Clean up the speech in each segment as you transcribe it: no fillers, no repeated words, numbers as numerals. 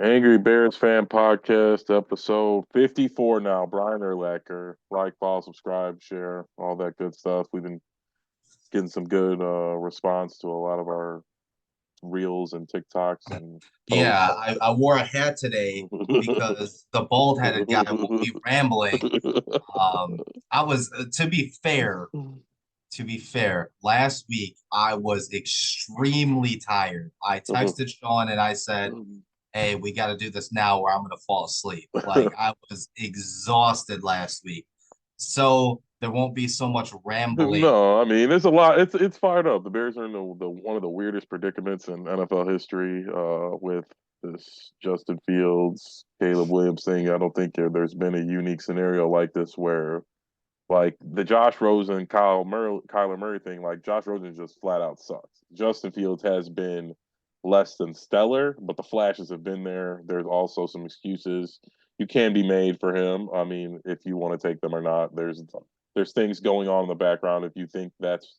Angry Bears Fan Podcast, episode 54 now. Brian Urlacher. Like, follow, subscribe, share, all that good stuff. We've been getting some good response to a lot of our reels and TikToks and Yeah, posts. I wore a hat today because the bald headed guy won't be rambling. Um, I was to be fair, last week I was extremely tired. I texted Sean and I said, "Hey, we got to do this now, or I'm gonna fall asleep." Like I was exhausted last week, so there won't be so much rambling. No, I mean it's a lot. It's fired up. The Bears are in the one of the weirdest predicaments in NFL history. With this Justin Fields, Caleb Williams thing. I don't think there's been a unique scenario like this where like the Josh Rosen, Kyler Murray thing. Like Josh Rosen just flat out sucks. Justin Fields has been less than stellar, but the flashes have been there. There's also some excuses you can be made for him. I mean, if you want to take them or not, there's things going on in the background. If you think that's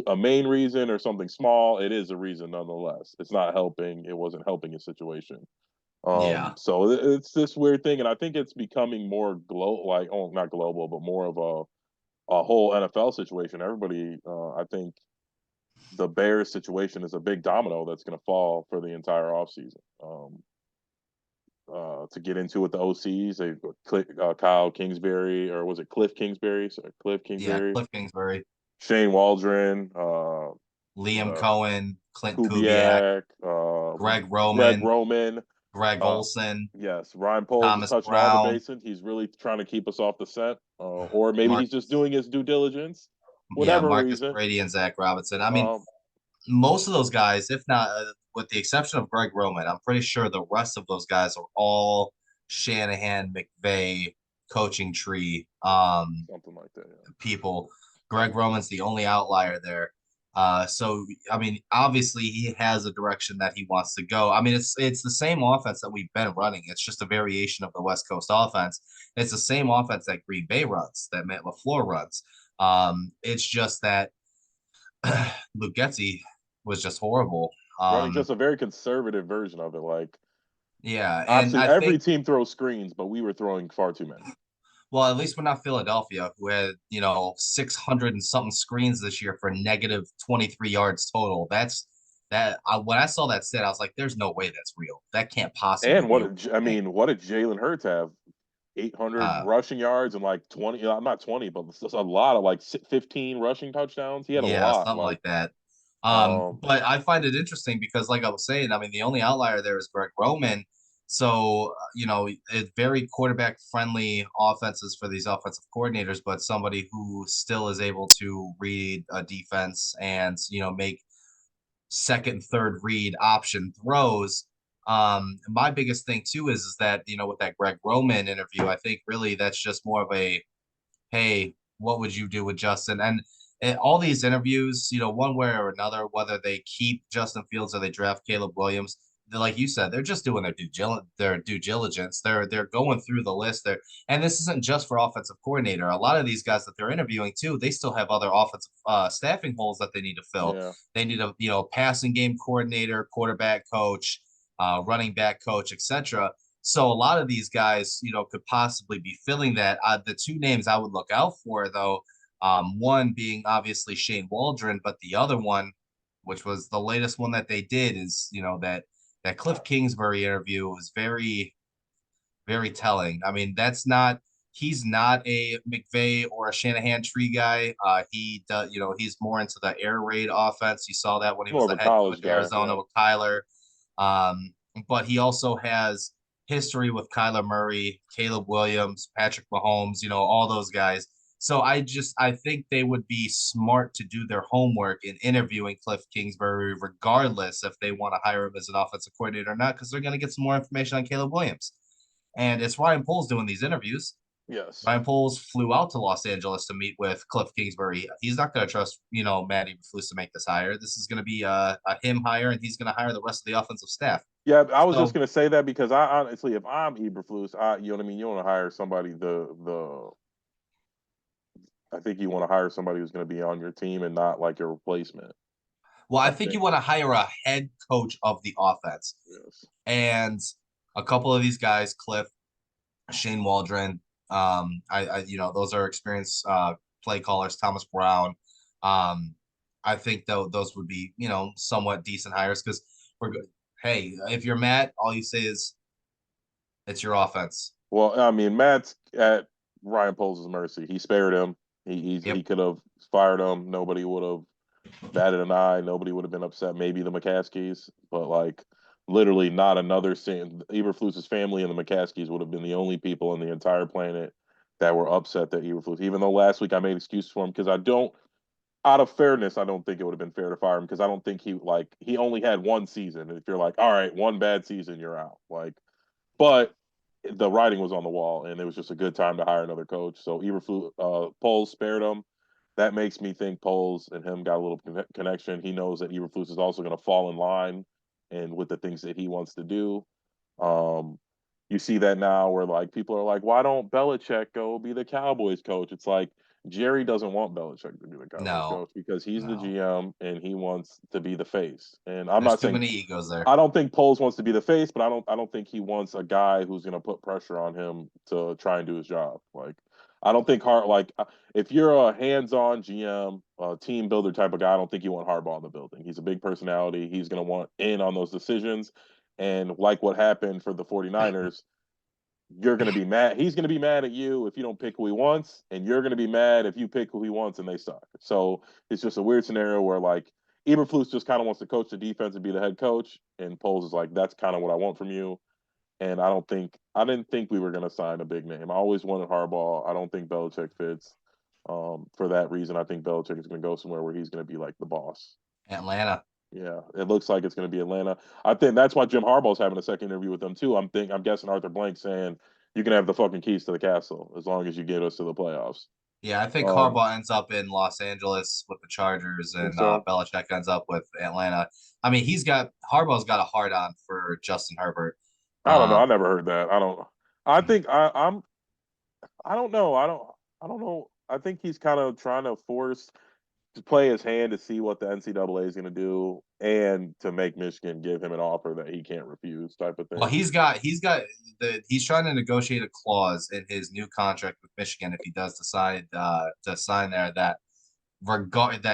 a main reason or something small, it is a reason nonetheless. It's not helping. It wasn't helping his situation. Yeah, So it's this weird thing, and I think it's becoming more global, like not global, but more of a whole NFL situation. Everybody, I think the Bears situation is a big domino that's going to fall for the entire offseason. To get into with the OCs, Kyle Kingsbury, or was it Cliff Kingsbury? Sorry, Cliff yeah, Kingsbury, Cliff Kingsbury, Shane Waldron, Liam uh, Cohen, Clint Kubiak, Kubiak, Greg Greg Roman, Roman. Greg Uh, Olson, yes, Ryan Poles is Thomas touching all the Brown, bases. He's really trying to keep us off the scent, or maybe he's just Marcus, doing his due diligence, yeah, whatever Marcus reason. Brady and Zach Robinson. I mean, Um, most of those guys, if not with the exception of Greg Roman, I'm pretty sure the rest of those guys are all Shanahan, McVay coaching tree Something like that. Yeah. people. Greg Roman's the only outlier there. So I mean, obviously he has a direction that he wants to go. I mean, it's the same offense that we've been running. It's just a variation of the West Coast offense. It's the same offense that Green Bay runs, that Matt LaFleur runs. It's just that Luke Getzey was just horrible. Running Um, just a very conservative version of it. Like yeah, and obviously I every think, team throws screens, but we were throwing far too many. well, at least we're not Philadelphia, who had 600 and something screens this year for negative 23 yards total. When I saw that stat, I was like, "There's no way that's real. That can't possibly And be a I real thing." mean, what did Jalen Hurts have? 800 Uh, rushing yards and like 20, not 20, but a lot of like 15 rushing touchdowns. He had a yeah, lot. something Like, like that. um, But I find it interesting because, like I was saying, I mean, the only outlier there is Greg Roman. So, it's very quarterback friendly offenses for these offensive coordinators, but somebody who still is able to read a defense and, make second, third read option throws. My biggest thing too is that, with that Greg Roman interview, I think really that's just more of a, hey, what would you do with Justin? And all these interviews, one way or another, whether they keep Justin Fields or they draft Caleb Williams, like you said, they're just doing their due diligence. They're going through the list there, and this isn't just for offensive coordinator. A lot of these guys that they're interviewing too, they still have other offensive staffing holes that they need to fill. yeah. They need a passing game coordinator, quarterback coach, running back coach, etc. So a lot of these guys, could possibly be filling that. The two names I would look out for, though, one being obviously Shane Waldron, but the other one, which was the latest one that they did, is that Cliff Kingsbury interview was very, very telling. I mean, he's not a McVay or a Shanahan tree guy. He does, he's more into the air raid offense. You saw that when he More was of the a head coach college at guy. Arizona Yeah. with Kyler. But he also has history with Kyler Murray, Caleb Williams, Patrick Mahomes, all those guys. So I think they would be smart to do their homework in interviewing Cliff Kingsbury, regardless if they want to hire him as an offensive coordinator or not, because they're going to get some more information on Caleb Williams. And it's Ryan Poles doing these interviews. Yes. Ryan Poles flew out to Los Angeles to meet with Cliff Kingsbury. He's not going to trust, Matt Eberflus to make this hire. This is going to be a him hire, and he's going to hire the rest of the offensive staff. Yeah, I was just So gonna say that because I honestly, if I'm Eberflus, you know what I mean. You want to hire somebody. I think you want to hire somebody who's going to be on your team and not like your replacement. well, I I think you think want to hire a head coach of the offense. yes. And A couple of these guys, Cliff, Shane Waldron, those are experienced play callers. Thomas Brown, um, I think though those would be somewhat decent hires because we're good. Hey, if you're Matt, all you say is it's your offense. Well, I mean, Matt's at Ryan Poles' mercy. He spared him. He Yep. could have fired him. Nobody would have batted an eye. Nobody would have been upset. Maybe the McCaskies, but like literally not another sin. Eberflus's family and the McCaskies would have been the only people on the entire planet that were upset that Eberflus. Even though last week I made excuses for him because I don't, out of fairness, I don't think it would have been fair to fire him because I don't think he only had one season. And if you're like, all right, one bad season, you're out. Like, but the writing was on the wall, and it was just a good time to hire another coach. So Eberflus, Poles spared him. That makes me think Poles and him got a little connection. He knows that Eberflus is also going to fall in line and with the things that he wants to do. Um, you see that now where like people are like, why don't Belichick go be the Cowboys coach? It's like Jerry doesn't want Belichick to be the Cowboys No, coach because he's the no. GM and he wants to be the face. And I'm There's not too saying many egos there. I don't think Poles wants to be the face, but I don't think he wants a guy who's going to put pressure on him to try and do his job. Like I don't think if you're a hands-on GM, team builder type of guy, I don't think you want Harbaugh in the building. He's a big personality. He's going to want in on those decisions. And like what happened for the 49ers, you're going to be mad. He's going to be mad at you if you don't pick who he wants, and you're going to be mad if you pick who he wants and they suck. So it's just a weird scenario where like Eberflus just kind of wants to coach the defense and be the head coach, and Poles is like, that's kind of what I want from you. And I didn't think we were going to sign a big name. I always wanted Harbaugh. I don't think Belichick fits. For that reason, I think Belichick is going to go somewhere where he's going to be like the boss. Atlanta. Yeah, it looks like it's going to be Atlanta. I think that's why Jim Harbaugh's having a second interview with them too. I'm guessing Arthur Blank saying you can have the fucking keys to the castle as long as you get us to the playoffs. Yeah, I think Um, Harbaugh ends up in Los Angeles with the Chargers, think and so? Belichick ends up with Atlanta. I mean, Harbaugh's got a hard on for Justin Herbert. I don't know. Um, I never heard that. I don't. I think I'm. I don't know. I don't know. I think he's kind of trying to force to play his hand to see what the NCAA is going to do and to make Michigan give him an offer that he can't refuse, type of well, thing. he's trying to negotiate a clause in his new contract with Michigan if he does decide to sign there that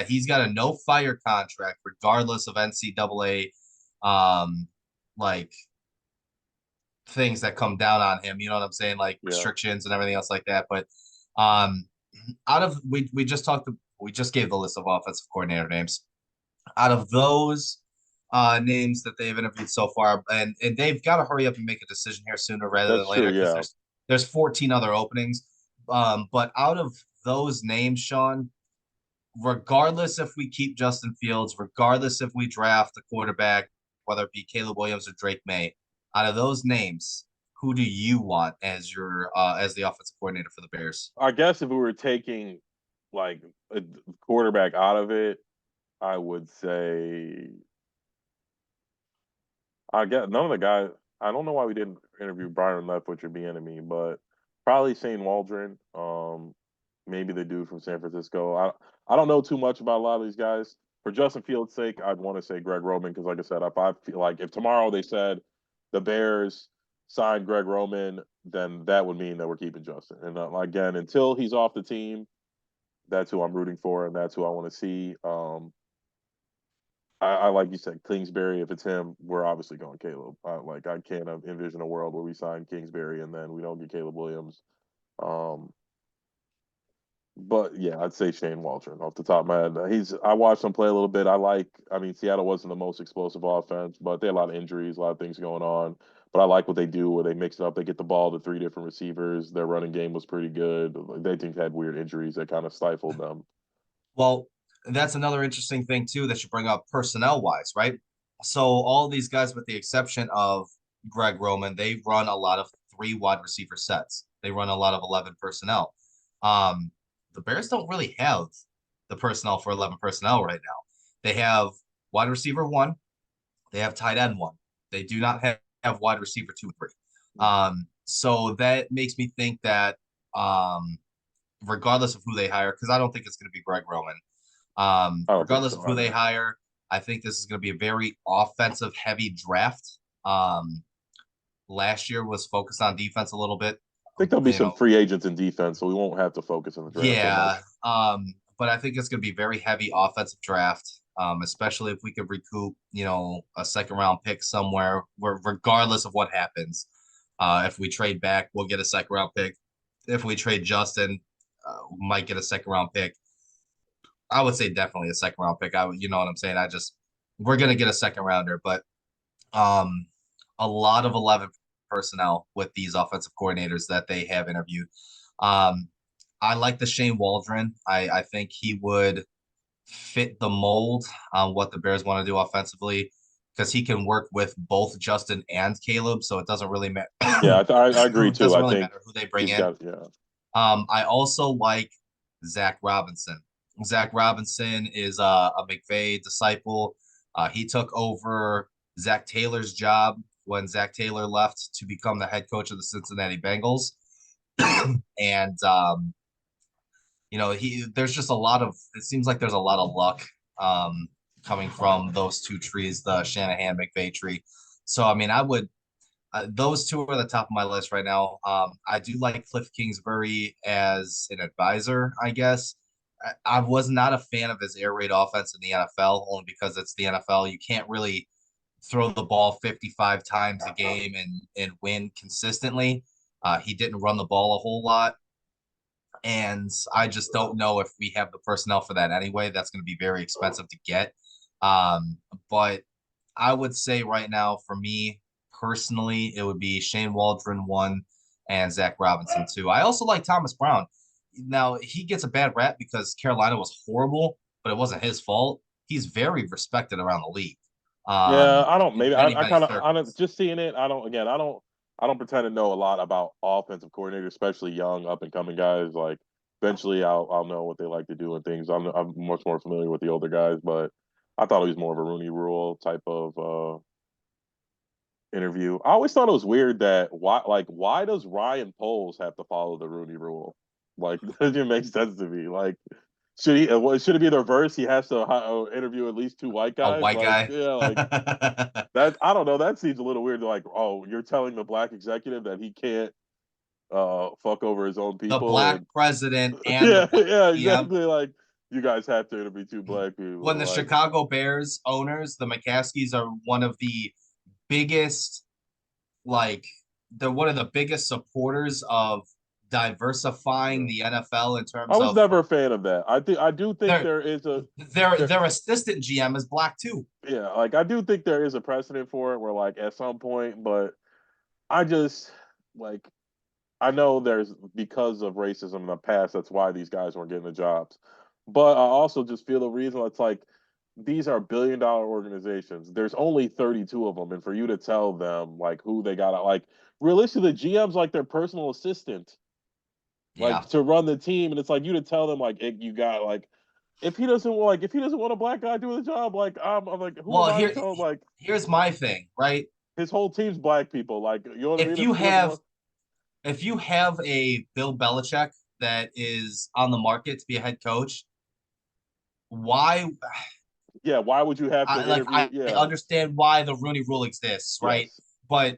he's got a no fire contract regardless of NCAA um like things that come down on him. You know what I'm saying? Like Yeah, restrictions and everything else like that. But um, out of we just gave the list of offensive coordinator names. Out of those names that they've interviewed so far, and they've got to hurry up and make a decision here sooner rather than that's true. later because Yeah, there's 14 other openings. But out of those names, Sean, regardless if we keep Justin Fields, regardless if we draft a quarterback, whether it be Caleb Williams or Drake May, out of those names, who do you want as your as the offensive coordinator for the Bears? I guess if we were taking like a quarterback out of it, I would say I get none of the guys. I don't know why we didn't interview Brian Leftwich or Bieniemy, but probably Shane Waldron. Maybe the dude from San Francisco. I don't know too much about a lot of these guys. For Justin Fields' sake, I'd want to say Greg Roman because, like I said, if I feel like if tomorrow they said the Bears signed Greg Roman, then that would mean that we're keeping Justin. And again, until he's off the team, that's who I'm rooting for, and that's who I want to see. I like you said, Kingsbury. If it's him, we're obviously going Caleb. I can't envision a world where we sign Kingsbury and then we don't get Caleb Williams. Um, but yeah, I'd say Shane Waldron off the top of my head. I watched him play a little bit. I mean, Seattle wasn't the most explosive offense, but they had a lot of injuries, a lot of things going on. But I like what they do where they mix it up. They get the ball to three different receivers. Their running game was pretty good. They think they had weird injuries that kind of stifled them. Well, that's another interesting thing too that you bring up personnel wise, right? So all these guys, with the exception of Greg Roman, they run a lot of three wide receiver sets. They run a lot of 11 personnel. Um, the Bears don't really have the personnel for 11 personnel right now. They have wide receiver one, they have tight end one. They do not have wide receiver two and three. So that makes me think that regardless of who they hire, because I don't think it's going to be Greg Roman. I don't think Regardless of so who they either. hire, I think this is going to be a very offensive heavy draft. Um, last year was focused on defense a little bit. think there'll be You some know, free agents in defense, so we won't have to focus on the draft so much. yeah. But I think it's going to be very heavy offensive draft, especially if we could recoup, a second round pick somewhere, where regardless of what happens. If we trade back, we'll get a second round pick. If we trade Justin, we might get a second round pick. I would say definitely a second round pick. You know what I'm saying? We're gonna get a second rounder, but um, a lot of 11 personnel with these offensive coordinators that they have interviewed. Um, I like the Shane Waldron. I think he would fit the mold on what the Bears want to do offensively because he can work with both Justin and Caleb. So it doesn't really matter. Yeah, I agree It too. doesn't I really think matter who they bring he's in. got yeah. I also like Zach Robinson. Zach Robinson is a McVay disciple. He took over Zach Taylor's job when Zach Taylor left to become the head coach of the Cincinnati Bengals. And there's just a lot of it seems like there's a lot of luck coming from those two trees, the Shanahan McVay tree. So I mean, I would those two are the top of my list right now. I do like Cliff Kingsbury as an advisor, I guess. I was not a fan of his air raid offense in the NFL, only because it's the NFL. You can't really throw the ball 55 times a game and win consistently. He didn't run the ball a whole lot. And I just don't know if we have the personnel for that anyway. That's going to be very expensive to get. But I would say right now, for me personally, it would be Shane Waldron one and Zach Robinson two. I also like Thomas Brown. Now he gets a bad rap because Carolina was horrible, but it wasn't his fault. He's very respected around the league. Yeah, I don't. In Maybe many, I many kind of. I circles. don't just seeing it. I don't. Again, I don't pretend to know a lot about offensive coordinators, especially young up and coming guys. Like eventually, I'll know what they like to do and things. I'm much more familiar with the older guys, but I thought he was more of a Rooney Rule type of interview. I always thought it was weird that why does Ryan Poles have to follow the Rooney Rule? Like that doesn't make sense to me. Like should it be the reverse? He has to interview at least two white A guys. white Like guy. yeah, like that I don't know. That seems a little weird. Like, oh, you're telling the black executive that he can't fuck over his own The people black and president and the yeah, black yeah, GM. exactly. Like you guys have to interview two black When people. the Like Chicago Bears owners, the McCaskies, are one of the biggest, like, they're one of the biggest supporters of diversifying yeah. the NFL in I terms was of never a fan of that. I do think their there is a there their assistant GM is black too. yeah, like I do think there is a precedent for it where like at some point, but I just like I know there's because of racism in the past, that's why these guys weren't getting the jobs. But I also just feel the reason it's like these are billion-dollar organizations. There's only 32 of them, and for you to tell them like who they got, like realistically, the GM's like their personal assistant, like Yeah. to run the team, and it's like you to tell them like you got like if he doesn't want a black guy doing the job, like I'm like who am Well, I to tell him like here's my thing, right? his whole team's black people, like you know what I If mean? you If he doesn't have want, if you have a Bill Belichick that is on the market to be a head coach, why yeah, why would you have to I interview? Yeah, understand why the Rooney Rule exists, right? yes. But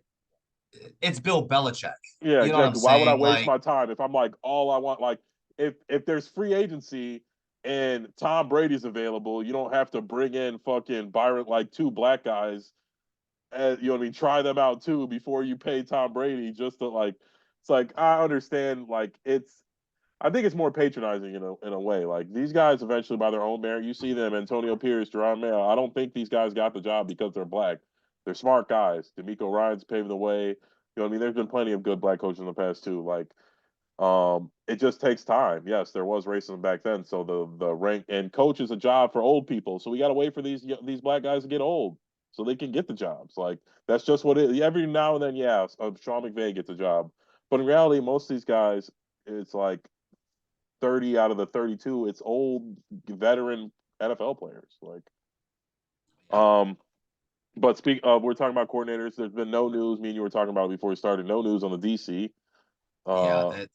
it's Bill Belichick. Yeah, You know what I'm exactly. Why would I saying? waste Like my time if I'm like all I want? Like if there's free agency and Tom Brady's available, you don't have to bring in fucking Byron like two black guys. And, you know what I mean? Try them out too before you pay Tom Brady just to like. It's like I understand. Like it's. I think it's more patronizing in a way. Like these guys eventually by their own merit, you see them, Antonio Pierce, Jerron Mayo. I don't think these guys got the job because they're black. They're smart guys. D'Amico Ryan's paving the way. You know what I mean? There's been plenty of good black coaches in the past too. Like, it just takes time. Yes, there was racism back then. So the rank and coach is a job for old people. So we got to wait for these black guys to get old so they can get the jobs. Like that's just what it. Every now and then, yeah, Sean McVay gets a job, but in reality, most of these guys, it's like 30 out of the 32, it's old veteran NFL players. Like, yeah, um, but we're talking about coordinators. There's been no news. Me and you were talking about it before we started. No news on the DC. yeah, Uh, it's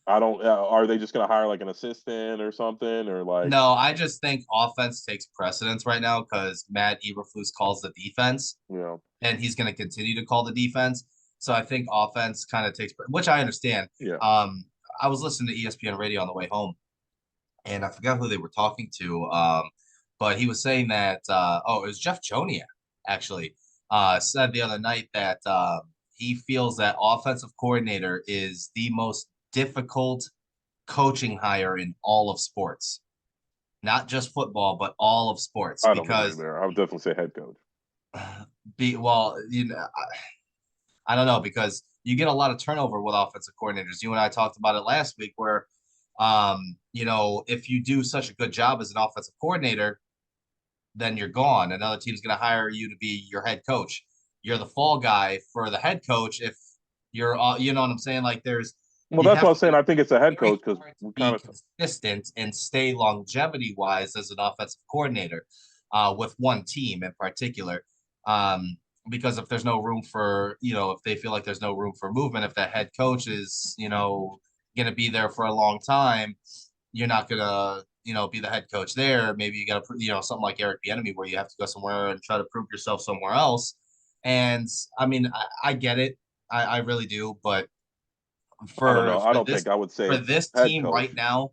I don't. Are they just going to hire like an assistant or something, or like, no, I just think offense takes precedence right now because Matt Eberflus calls the defense you know, and he's going to continue to call the defense. So I think offense kind of takes, which I understand. Yeah, Um, I was listening to ESPN radio on the way home, and I forgot who they were talking to. But he was saying that it was Jeff Joniak actually said the other night that he feels that offensive coordinator is the most difficult coaching hire in all of sports, not just football, but all of sports, I don't agree because there. I would definitely say head coach. be well, I don't know because you get a lot of turnover with offensive coordinators. You and I talked about it last week where if you do such a good job as an offensive coordinator, then you're gone. Another team's going to hire you to be your head coach. You're the fall guy for the head coach if you're you know what I'm saying? Like Well, you that's what have I'm to saying. be I think it's a head very coach because hard to we kind be of consistent and stay longevity wise as an offensive coordinator with one team in particular. Um, because if there's no room for, if they feel like there's no room for movement, if that head coach is, going to be there for a long time, you're not going to, be the head coach there. Maybe you got to, something like Eric Bieniemy where you have to go somewhere and try to prove yourself somewhere else. And I mean, I get it. I really do. But I don't for know. I for don't this think I would say for it's this head team coach. right now,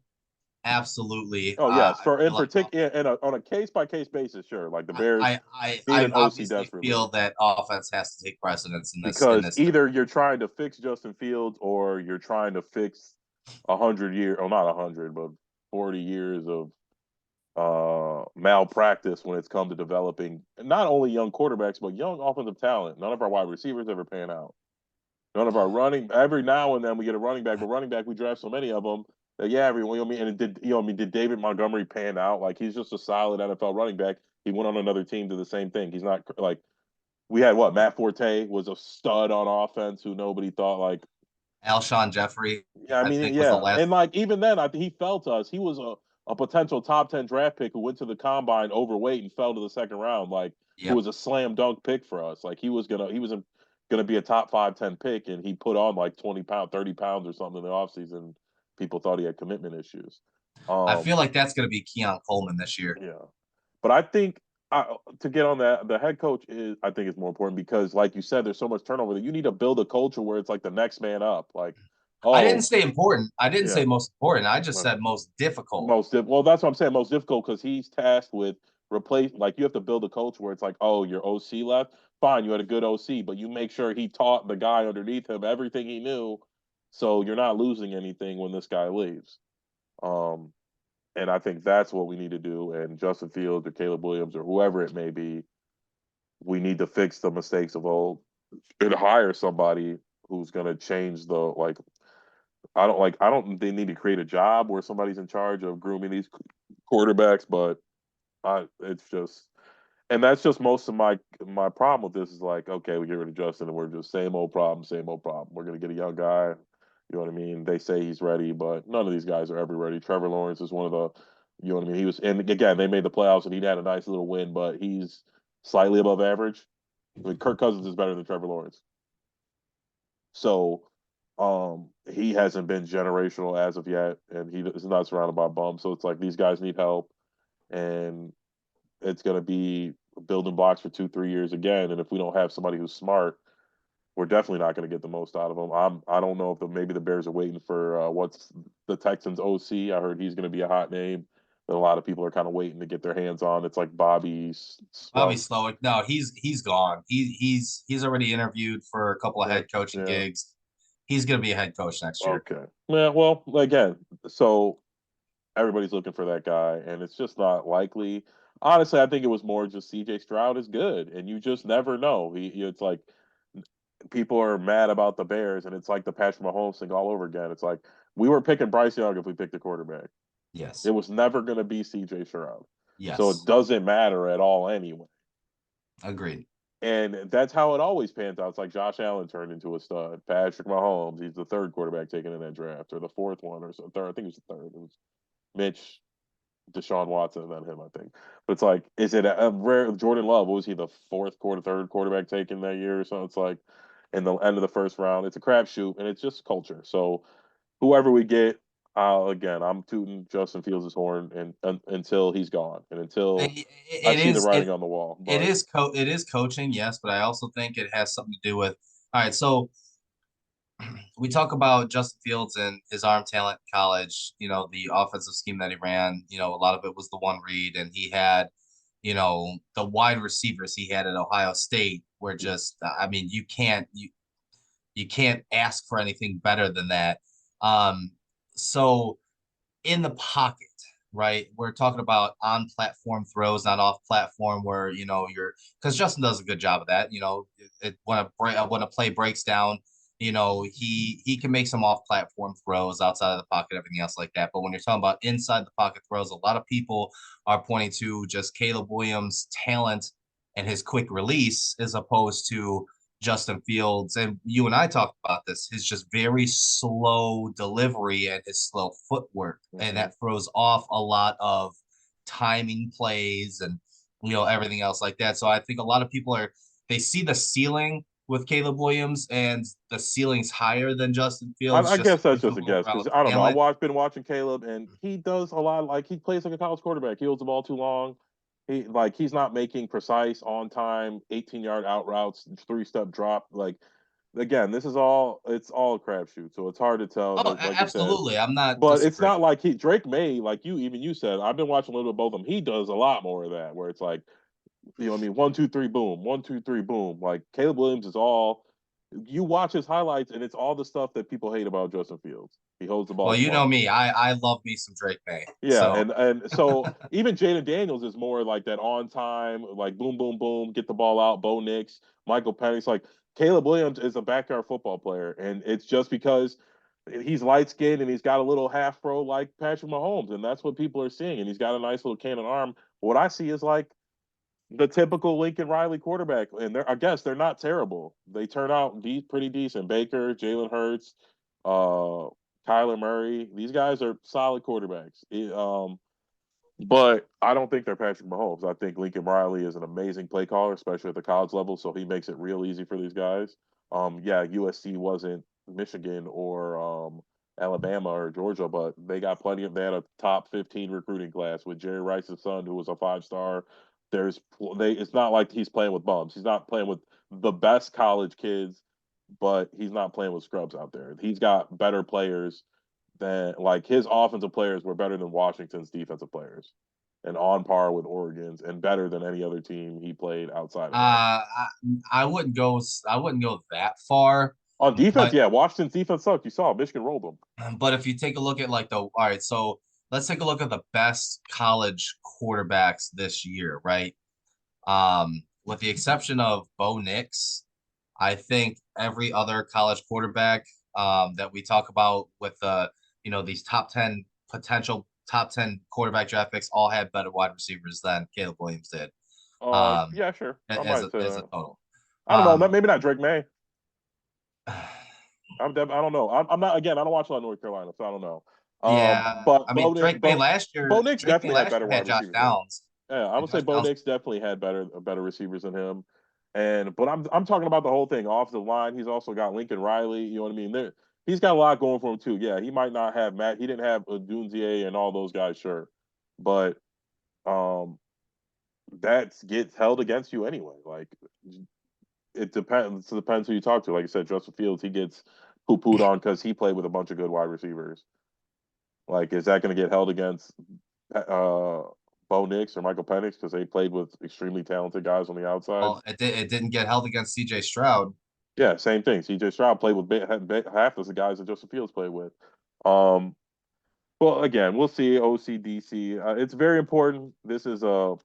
absolutely. Oh yes, I for in feel like particular, on a case by case basis, sure. Like the I, Bears I I need I an OC obviously desperately feel that offense has to take precedence in this because either scenario. you're trying to fix Justin Fields or you're trying to fix 100 year, oh not 100, but 40 years of malpractice when it's come to developing not only young quarterbacks but young offensive talent. None of our wide receivers ever pan out. None of our running. Every now and then we get a running back, but running back we draft so many of them that yeah, everyone. Did David Montgomery pan out? Like he's just a solid NFL running back. He went on another team to the same thing. He's not like we had what Matt Forte was a stud on offense who nobody thought like Alshon Jeffrey, yeah, I I mean, think, was the yeah, last. and like even then, he fell to us. He was a potential top 10 draft pick who went to the combine overweight and fell to the second round. Like, who Yep. was a slam dunk pick for us. Like he was gonna be a top 5, 10 pick, and he put on like 20 pounds, 30 pounds or something in the offseason. People thought he had commitment issues. I feel Um, like that's going to be Keon Coleman this year. yeah, but I think to get on that, the head coach is I think is more important because, like you said, there's so much turnover that you need to build a culture where it's like the next man up. Like, I didn't oh say important. I didn't yeah, say most important. I just said most difficult. well, that's what I'm saying. Most difficult because he's tasked with replace. Like you have to build a coach where it's like, oh, your OC left. Fine, you had a good OC, but you make sure he taught the guy underneath him everything he knew, so you're not losing anything when this guy leaves. Um, and I think that's what we need to do. And Justin Fields or Caleb Williams or whoever it may be, we need to fix the mistakes of old and hire somebody who's going to change the like I don't they need to create a job where somebody's in charge of grooming these quarterbacks, but it's just and that's just most of my problem with this is like, okay, we get rid of Justin and we're just same old problem, same old problem. We're gonna get a young guy, you know what I mean? They say he's ready, but none of these guys are ever ready. Trevor Lawrence is one of the you know what I mean? He was and again they made the playoffs and he had a nice little win, but he's slightly above average. I mean Kirk Cousins is better than Trevor Lawrence. So he hasn't been generational as of yet, and he is not surrounded by bums. So it's like these guys need help, and it's going to be building blocks for 2, 3 years again. And if we don't have somebody who's smart, we're definitely not going to get the most out of them. I don't know if maybe the Bears are waiting for what's the Texans OC. I heard he's going to be a hot name that a lot of people are kind of waiting to get their hands on. It's like Bobby Bobby Slow. Slowick, no, he's gone. He's already interviewed for a couple of Yeah, head coaching yeah. gigs. He's going to be a head coach next year. Okay. Yeah. Well, again, so everybody's looking for that guy, and it's just not likely. Honestly, I think it was more just C.J. Stroud is good, and you just never know. It's like people are mad about the Bears, and it's like the Patrick Mahomes thing all over again. It's like we were picking Bryce Young if we picked a quarterback. It Yes. was never going to be C.J. Stroud, so it Yes. doesn't matter at all anyway. Agreed. And that's how it always pans out. It's like Josh Allen turned into a stud. Patrick Mahomes, he's the third quarterback taken in that draft, or the fourth one, or so third. I think it was the third. It was Mitch, Deshaun Watson, and then him, I think. But it's like, is it a rare Jordan Love? Was he the third quarterback taken that year or so? It's like in the end of the first round. It's a crapshoot, and it's just culture. So whoever we get, again, I'm tooting Justin Fields' horn and until he's gone, and until I It see the is writing on the wall. But it is coaching, yes, but I also think it has something to do with all right. So we talk about Justin Fields and his arm talent in college, the offensive scheme that he ran, a lot of it was the one read, and he had, the wide receivers he had at Ohio State were just, I mean, you can't ask for anything better than that. Um, so in the pocket, right? We're talking about on platform throws, not off platform, where you're because Justin does a good job of that. When a play breaks down, he can make some off platform throws outside of the pocket, everything else like that. But when you're talking about inside the pocket throws, a lot of people are pointing to just Caleb Williams' talent and his quick release as opposed to Justin Fields, and you and I talked about this, his just very slow delivery and his slow footwork. And Mm-hmm. that throws off a lot of timing plays and everything else like that. So I think a lot of people they see the ceiling with Caleb Williams and the ceiling's higher than Justin Fields I just in guess that's terms just of a guess overall because I don't know. talent. Been watching Caleb, and he does a lot. Like he plays like a college quarterback. He holds the ball too long. He's not making precise, on time, 18-yard out routes, 3-step drop. Like again, this is all it's all a crapshoot. So it's hard to tell. Oh, Like you said, absolutely. I'm not but it's disagreeing. not like Drake May, like you said. I've been watching a little bit of both of them. He does a lot more of that, where it's like, what I mean, 1, 2, 3, boom, 1, 2, 3, boom. Like Caleb Williams is all. You watch his highlights, and it's all the stuff that people hate about Justin Fields. He holds the ball Well, too you know long. me. I love me some Drake May. Yeah, So and so even Jaden Daniels is more like that on time, like boom, boom, boom, get the ball out. Bo Nix, Michael Penix, like Caleb Williams is a backyard football player, and it's just because he's light skinned and he's got a little half pro like Patrick Mahomes, and that's what people are seeing. And he's got a nice little cannon arm. What I see is like the typical Lincoln Riley quarterback, and I guess they're not terrible. They turn out pretty decent. Baker, Jalen Hurts, uh, Kyler Murray. These guys are solid quarterbacks. But I don't think they're Patrick Mahomes. I think Lincoln Riley is an amazing play caller, especially at the college level. So he makes it real easy for these guys. Yeah, USC wasn't Michigan or Alabama or Georgia, but they got plenty of. They had a top 15 recruiting class with Jerry Rice's son, who was a 5-star. It's not like he's playing with bums. He's not playing with the best college kids, but he's not playing with scrubs out there. He's got better players than like his offensive players were better than Washington's defensive players and on par with Oregon's and better than any other team he played outside of that. I wouldn't go that far, On defense, but yeah, Washington's defense sucked. You saw Michigan rolled them. but if you take a look at like all right, so let's take a look at the best college quarterbacks this year, right? With the exception of Bo Nix, I think every other college quarterback that we talk about with these top 10 potential top 10 quarterback draft picks all had better wide receivers than Caleb Williams did um, Yeah, sure, I as might a say as a that. total. I don't know. Um, Maybe not Drake May. I don't know. I'm not. Again, I don't watch a lot of North Carolina, so I don't know. yeah, But I mean Bo Nix Drake May definitely had last better year had wide Josh receivers than him. Downs, Yeah, I and would say Josh Bo Downs. Nix definitely had better receivers than him. But I'm talking about the whole thing. Offensive line, he's also got Lincoln Riley. You know what I mean? He's got a lot going for him too. Yeah, he might not have Matt. He didn't have Dunzier and all those guys, sure, but um, that gets held against you anyway. Like it depends. It depends who you talk to. Like I said, Justin Fields, he gets poo pooed on because he played with a bunch of good wide receivers. Like, is that going to get held against uh, Bo Nix or Michael Penix because they played with extremely talented guys on the outside? Well, it didn't get held against C.J. Stroud. Yeah, same thing. CJ Stroud played with half of the guys that Justin Fields played with. Um, well, again, we'll see. OCDC. It's very important. This is a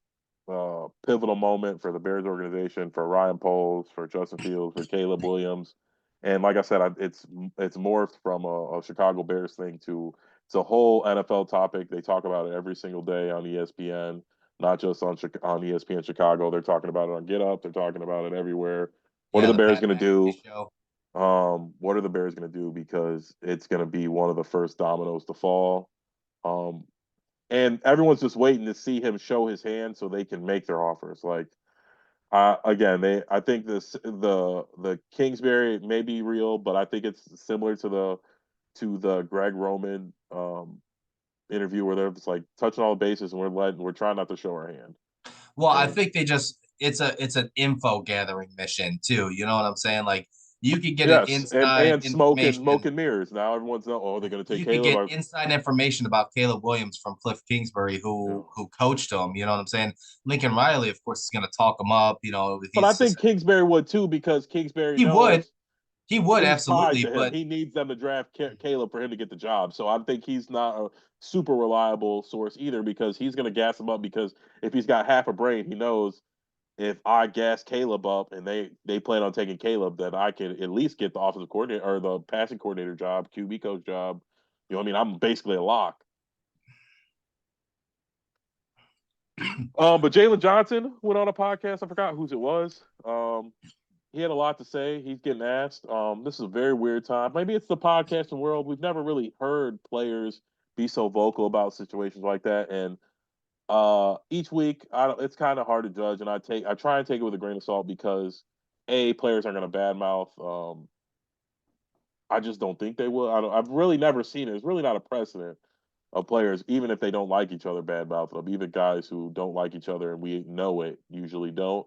pivotal moment for the Bears organization, for Ryan Poles, for Justin Fields, for Caleb Williams, and like I said, it's morphed from a Chicago Bears thing to it's a whole NFL topic. They talk about it every single day on ESPN, not just on ESPN Chicago. They're talking about it on Get Up. They're talking about it everywhere. What are Yeah, the the Bears Pat going to McAfee do? show. What are the Bears going to do? Because it's going to be one of the first dominoes to fall. Um, and everyone's just waiting to see him show his hand so they can make their offers. Like again, I think the Kingsbury may be real, but I think it's similar to the Greg Roman interview where they're just like touching all the bases and we're trying not to show our hand. Well, I And think it's an info gathering mission too. You know what I'm saying? Like You could get an Yes, inside and smoke information. and mirrors. Now everyone's they're going to take You could Caleb. get inside information about Caleb Williams from Cliff Kingsbury, Yeah. who coached him. You know what I'm saying? Lincoln Riley, of course, is going to talk him up. You know, But I he's think just Kingsbury would too because Kingsbury he would knows he would he's tied absolutely, to him. but He needs them to draft Caleb for him to get the job. So I think he's not a super reliable source either because he's going to gas him up because if he's got half a brain, he knows if I gas Caleb up and they plan on taking Caleb, then I can at least get the offensive coordinator or the passing coordinator job, QB coach job. You know what I mean? I'm basically a lock. But Jalen Johnson went on a podcast. I forgot whose it was. He had a lot to say. He's getting asked. This is a very weird time. Maybe it's the podcasting world. We've never really heard players be so vocal about situations like that. And each week, it's kind of hard to judge. And I try and take it with a grain of salt because players are going to badmouth. I just don't think they will. I've really never seen it. It's really not a precedent of players, even if they don't like each other, badmouth them. Even guys who don't like each other and we know it usually don't.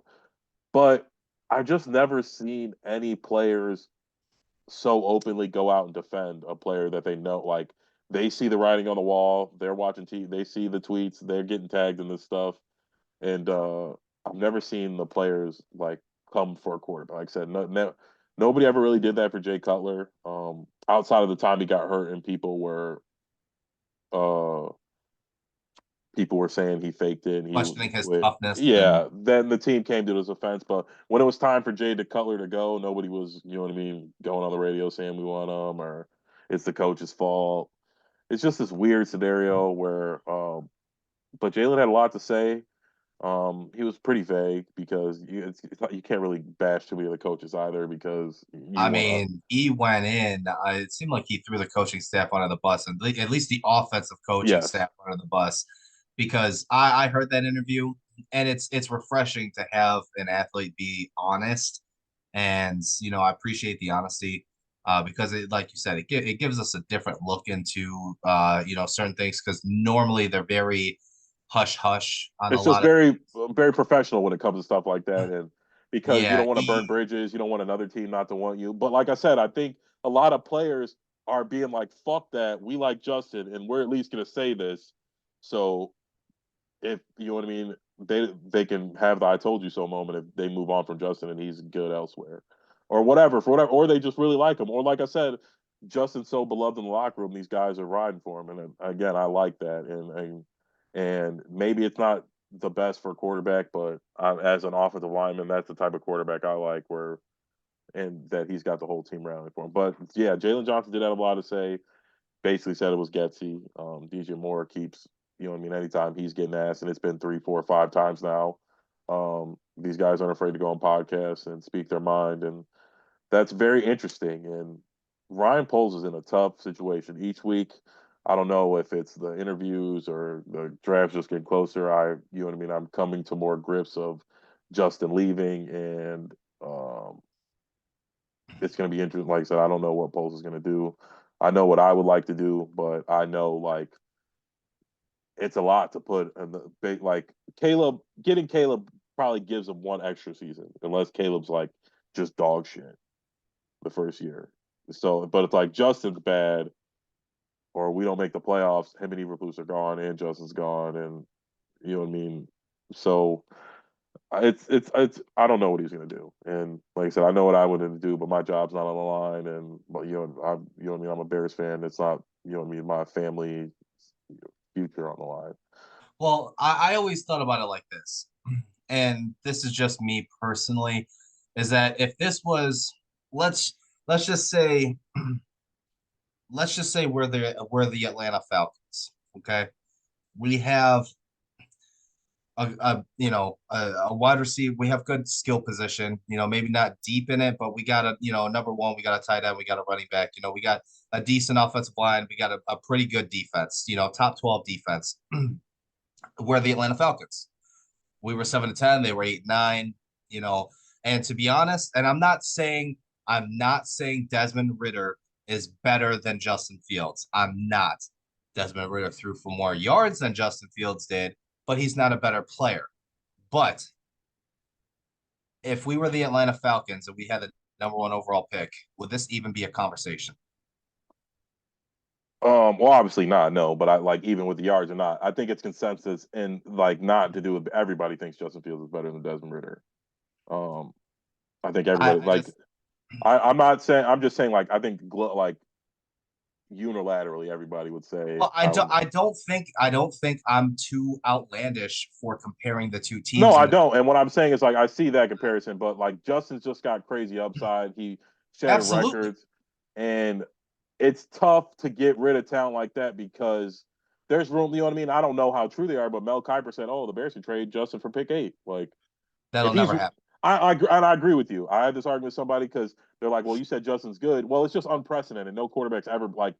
But I've just never seen any players so openly go out and defend a player that they know. Like they see the writing on the wall, they're watching TV, they see the tweets, they're getting tagged in this stuff, and I've never seen the players like come for a quarterback. Like I said, nobody ever really did that for Jay Cutler. Outside of the time he got hurt and uh, people were saying he faked it and he questioning his quit. toughness and Yeah, then the team came to his offense. But when it was time for Jay to Cutler to go, nobody was, you know what I mean, going on the radio saying we want him or it's the coach's fault. It's just this weird scenario where, but Jalen had a lot to say. He was pretty vague because you can't really bash too many of the coaches either because you I want to. mean, he went in. It seemed like he threw the coaching staff under the bus, and at least the offensive coaching Yes, staff under the bus, because I heard that interview, and it's refreshing to have an athlete be honest, and I appreciate the honesty, because like you said, it gives us a different look into certain things because normally they're very hush hush on a it's just lot of very professional when it comes to stuff like that, and because you yeah don't want to burn he bridges, you don't want another team not to want you. But like I said, I think a lot of players are being like, "Fuck that, we like Justin, and we're at least gonna say this." So if you know what I mean, they can have the "I told you so" moment if they move on from Justin and he's good elsewhere, or whatever for whatever, or they just really like him, or like I said, Justin's so beloved in the locker room, these guys are riding for him, and again, I like that, and maybe it's not the best for a quarterback, but as an offensive lineman, that's the type of quarterback I like, where and that he's got the whole team rallying for him. But yeah, Jalen Johnson did have a lot to say basically said it was Getsy. DJ Moore keeps, you know what I mean, anytime he's getting asked, and it's been 3, 4, 5 times now, these guys aren't afraid to go on podcasts and speak their mind. And that's very interesting. And Ryan Poles is in a tough situation each week. I don't know if it's the interviews or the draft's just getting closer. You know what I mean? I'm coming to more grips of Justin leaving and it's going to be interesting. Like I said, I don't know what Poles is going to do. I know what I would like to do, but I know like it's a lot to put in the big. Like getting Caleb probably gives him one extra season, unless Caleb's like just dog shit the first year. So, but it's like Justin's bad, or we don't make the playoffs. Him and Eberflus are gone, and Justin's gone, and you know what I mean. So it's I don't know what he's gonna do. And like I said, I know what I would do, but my job's not on the line. And but I'm you know what I mean, I'm a Bears fan. It's not you know what I mean, my family future on the line. well, I always thought about it like this, and this is just me personally, is that if this was let's let's just say we're the Atlanta Falcons, okay? We have a wide receiver. We have good skill position. Maybe not deep in it, but we got number one. We got a tight end. We got a running back. We got a decent offensive line. We got a pretty good defense. Top 12 defense. We're the Atlanta Falcons. We were 7-10. They were 8-9. You know, and to be honest, and I'm not saying Desmond Ritter is better than Justin Fields. I'm not. Desmond Ritter threw for more yards than Justin Fields did, but he's not a better player. But if we were the Atlanta Falcons and we had the number one overall pick, would this even be a conversation? Well, obviously not, no, but I like even with the yards or not, I think it's consensus and like not to do with everybody thinks Justin Fields is better than Desmond Ritter. Um, I think everybody I like just I'm not saying I'm just saying like I think like unilaterally everybody would say well, I would. I don't think I'm too outlandish for comparing the two No, teams I in the don't. And what I'm saying is like I see that comparison, but like Justin's just got crazy upside. He shattered absolutely. records, and it's tough to get rid of talent like that because there's room. You know what I mean? I don't know how true they are, but Mel Kiper said, "Oh, the Bears can trade Justin for pick 8." Like if That'll he's, never happen. and I agree with you. I had this argument with somebody because they're like, "Well, you said Justin's good." Well, it's just unprecedented. No quarterbacks ever like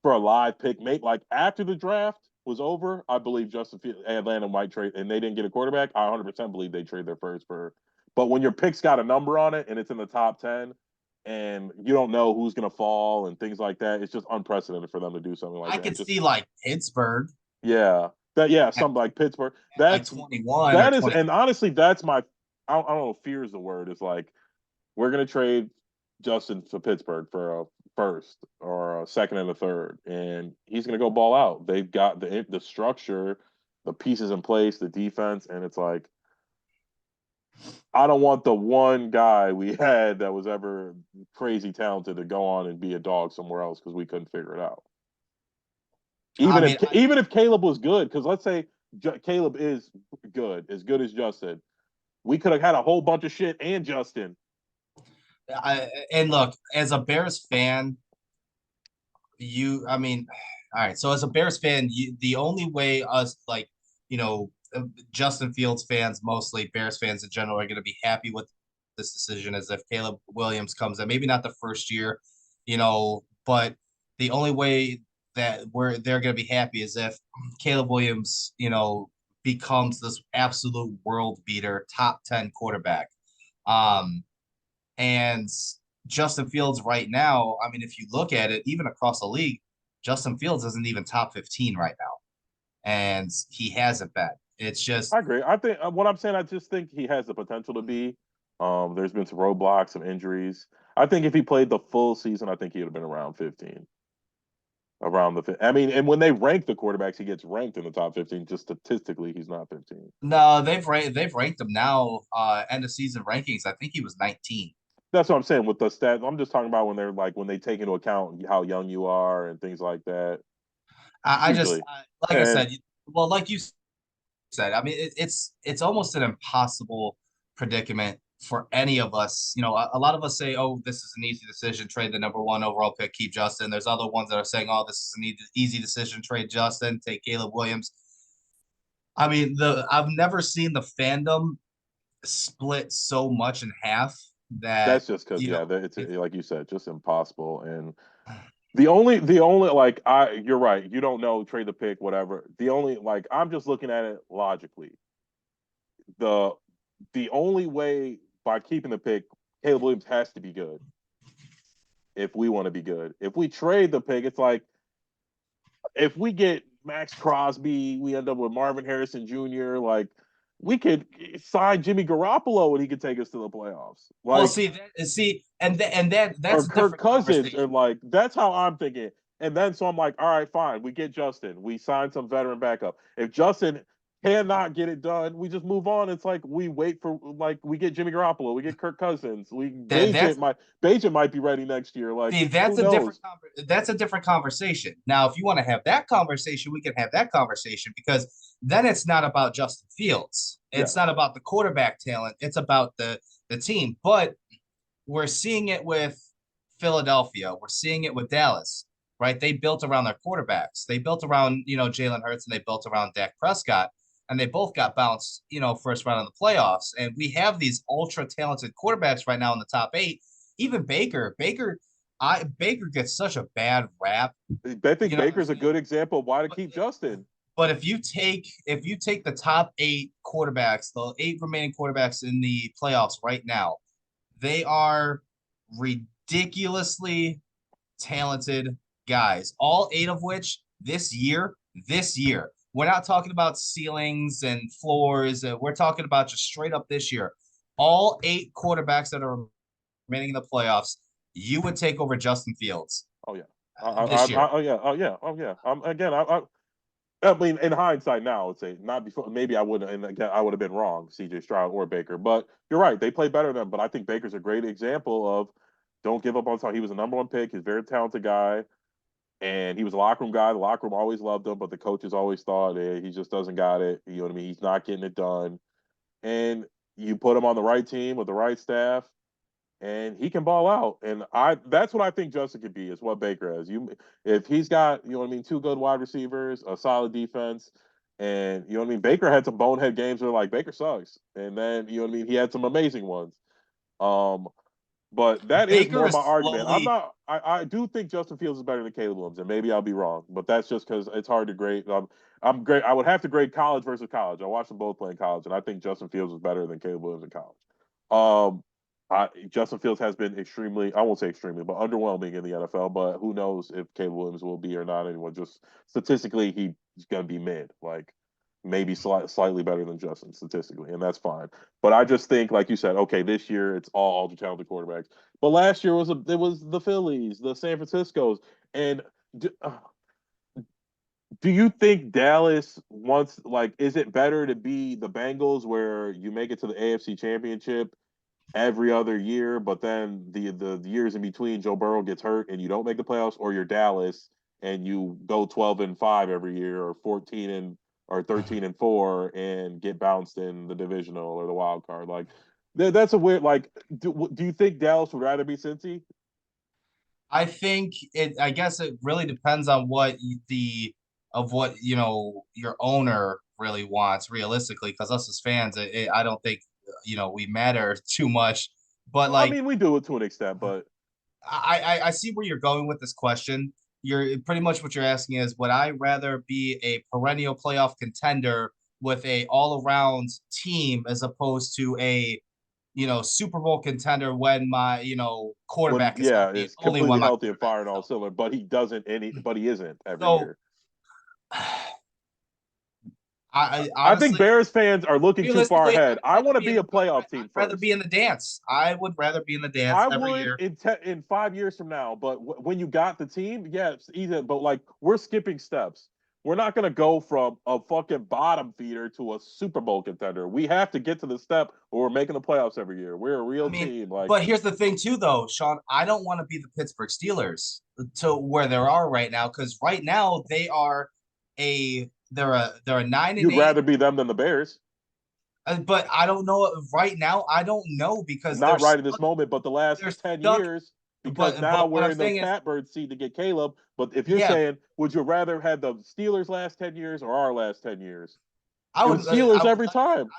for a live pick mate. Like after the draft was over, I believe Atlanta might trade, and they didn't get a quarterback. I 100% believe they trade their first for. But when your pick's got a number on it and it's in the top 10, and you don't know who's going to fall and things like that, it's just unprecedented for them to do something like I that. could Just see like Pittsburgh yeah, that yeah, at, something like Pittsburgh. at like 21 or That is, 20. and honestly, that's my. I don't know. If fear is the word. It's like we're gonna trade Justin to Pittsburgh for a first or a second and a third, and he's gonna go ball out. They've got the structure, the pieces in place, the defense, and it's like I don't want the one guy we had that was ever crazy talented to go on and be a dog somewhere else because we couldn't figure it out. I mean, Even if Caleb was good, because let's say Caleb is as good as Justin, we could have had a whole bunch of shit and Justin. and look, as a Bears fan, I mean, all right. So as a Bears fan, the only way us like, you know, Justin Fields fans, mostly Bears fans in general, are going to be happy with this decision is if Caleb Williams comes in. Maybe not the first year, but the only way that they're going to be happy is if Caleb Williams, becomes this absolute world beater, top 10 quarterback. Um, and Justin Fields right now, I mean, if you look at it, even across the league, Justin Fields isn't even top 15 right now. And he hasn't been. It's just, I agree. I think what I'm saying, I just think he has the potential to be. There's been some roadblocks, some injuries. I think if he played the full season, I think he would have been around 15. Around I mean, and when they rank the quarterbacks, he gets ranked in the top 15. Just statistically, he's not 15. no, they've ranked him now, end of season rankings. I think he was 19. That's what I'm saying with the stats. I'm just talking about when they're like when they take into account how young you are and things like that. I just, Usually, like I and said, well, like you said, I mean, it's almost an impossible predicament for any of us. A lot of us say, "Oh, this is an easy decision. Trade the number one overall pick, keep Justin." There's other ones that are saying, "Oh, this is an easy decision. Trade Justin, take Caleb Williams." I mean, the I've never seen the fandom split so much in half that that's just because you know yeah, it's it's like you said, just impossible. And the only like you're right. You don't know trade the pick, whatever. The only like I'm just looking at it logically. The the only way by keeping the pick, Caleb Williams has to be good if we want to be good. If we trade the pick, it's like if we get Max Crosby, we end up with Marvin Harrison Jr. Like we could sign Jimmy Garoppolo and he could take us to the playoffs. well, Like that's or a Kirk different Cousins, or conversation. like that's how I'm thinking. And then so I'm like, all right, fine, we get Justin, we sign some veteran backup. If Justin cannot get it done, we just move on. It's like we wait for like we get Jimmy Garoppolo, we get Kirk Cousins, we That that's Bajent might be ready next year. Like See, who knows? that's a different conversation. Now, if you want to have that conversation, we can have that conversation because then it's not about Justin Fields. It's Yes, not about the quarterback talent. It's about the team. But we're seeing it with Philadelphia. We're seeing it with Dallas, right? They built around their quarterbacks. They built around, Jalen Hurts and they built around Dak Prescott. And they both got bounced, first round of the playoffs. And we have these ultra talented quarterbacks right now in the top eight. Even Baker gets such a bad rap. I think You know what I'm Baker's a saying? good example of why to But keep Justin. but if you take the top eight quarterbacks, the eight remaining quarterbacks in the playoffs right now, they are ridiculously talented guys. All eight of which this year. We're not talking about ceilings and floors. We're talking about just straight up this year. All eight quarterbacks that are remaining in the playoffs, you would take over Justin Fields Oh yeah. this year. Oh yeah. Oh yeah. Oh yeah. Again, I mean, in hindsight now, I would say not before. Maybe I wouldn't, and again, I would have been wrong, C.J. Stroud or Baker. But you're right; they play better than them. But I think Baker's a great example of don't give up on time. He was a number one pick. He's a very talented guy, and he was a locker room guy. The locker room always loved him, but the coaches always thought, hey, he just doesn't got it. You know what I mean? He's not getting it done. And you put him on the right team with the right staff, and he can ball out. And that's what I think Justin could be, is what Baker has. If he's got, you know what I mean, two good wide receivers, a solid defense, and you know what I mean, Baker had some bonehead games where like Baker sucks. And then, you know what I mean, he had some amazing ones. Um, but that is Baker more my is argument. slowly. I do think Justin Fields is better than Caleb Williams, and maybe I'll be wrong, but that's just because it's hard to grade. I'm great. I would have to grade college versus college. I watched them both play in college, and I think Justin Fields was better than Caleb Williams in college. Um, Justin Fields has been extremely, I won't say extremely, but underwhelming in the NFL. But who knows if Caleb Williams will be or not anymore. Just statistically, he's going to be mid, like maybe slightly better than Justin statistically, and that's fine. But I just think, like you said, okay, this year it's all ultra talented quarterbacks. But last year it was the Phillies, the San Francisco's, and do, uh, do you think Dallas wants, like, is it better to be the Bengals where you make it to the AFC Championship every other year, but then the years in between, Joe Burrow gets hurt and you don't make the playoffs, or you're Dallas and you go 12-5 every year, or 13-4 and get bounced in the divisional or the wild card? Like that's a weird. Like, do you think Dallas would rather be Cincy? I think it. I guess it really depends on the of what your owner really wants realistically. Because us as fans, I don't think we matter too much. But I like mean, we do it to an extent, but I see where you're going with this question. You're pretty much what you're asking is, would I rather be a perennial playoff contender with a all around team as opposed to a Super Bowl contender when my when quarterback is yeah, healthy and it's only when completely my healthy and quarterback firing is all healthy. cylinder, but he isn't every So year. I I think honestly, Bears fans are looking too far realistically, ahead. I want to be a playoff team I'd rather be first. in the dance. I would rather be in the dance I every would year. in 5 years from now, but when you got the team, yeah, it's easy. But like we're skipping steps. We're not going to go from a fucking bottom feeder to a Super Bowl contender. We have to get to the step where we're making the playoffs every year. We're a I real mean, team. Like, but here's the thing too, though, Sean. I don't want to be the Pittsburgh Steelers to where they are right now, because right now they're a 9-8. you'd rather be them than the Bears. But I don't know right now. I don't know because Not right in this moment, but the last they're 10 stuck. years, because now But what we're I'm in the saying is, catbird seat to get Caleb. But if you're yeah, saying, would you rather have the Steelers last 10 years or our last 10 years? I It would was Steelers like every I said, time.